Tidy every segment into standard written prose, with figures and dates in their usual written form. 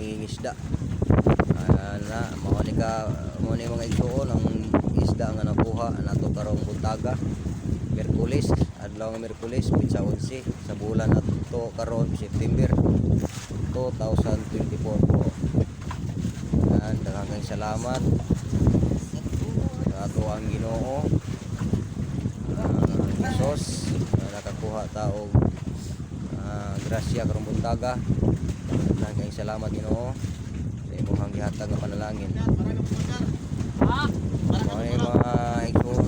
mangingisda. Na mo ni mga igsuon ang isda nga nakuha nato karong buntaga Miyerkules, adlaw nga Miyerkules sa 11 sa bulan nato karon September 2024 po. Daghang salamat sa ato ang Ginoo Jesus na nakakuha taog grasya karong buntaga. Daghang salamat Ginoo sa imong gihatag nga panalangin. Mga igsuon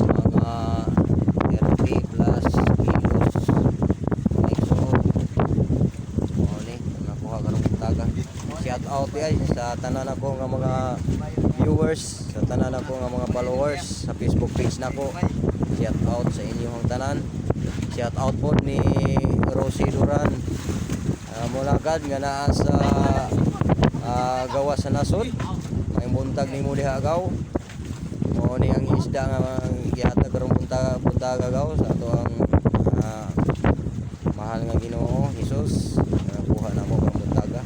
mga 30 plus kilos igsuon mo ni nakuha karong buntaga. Shout out guys sa tanan ako nga mga viewers, sa tanan ako nga mga followers sa Facebook page nako. Shout out sa inyong tanan. Shout out po ni Rosie Duran Mulagad nga naa sa gawa sa nasod. May buntag ni muli agaw. Mo ni ang isda nga gihatag karong buntag agaw sa ato ang mahal nga Ginoo Jesus. Kuha na mo karong buntaga.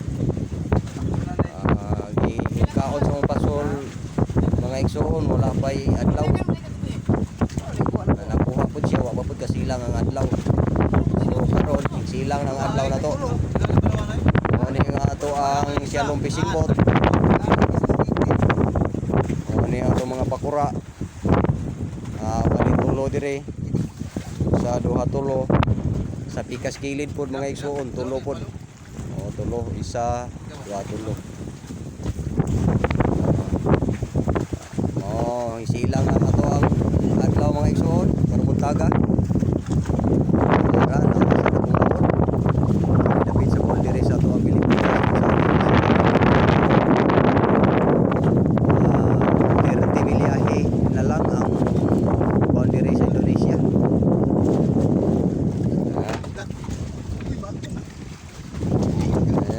Kaon sa mga pasol mga igsoon wala pay adlaw nakuha po siya wa pa kasilang ang adlaw so karon silang ng adlaw na to ano nga ato ang siyalong fishing boat ano ang ato mga pakura tulo dire sa duha tulo sa pikas kilid po mga igsoon tulo po tulo isa duha tulo isilang na ato ang adlaw mga igsoon karong buntaga para na sa kumawon dapit sa bol dire sa ato ang Pilipinas 30 milyahe na lang ang bol dire sa Indonesia.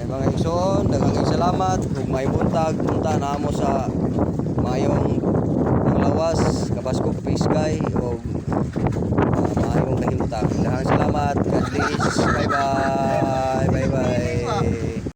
Mga igsoon daghang salamat ug may buntag punta na mo sa mayong lawas kabaskog Piskay o maayong kahimtang. Daghang salamat. God bless. Bye bye.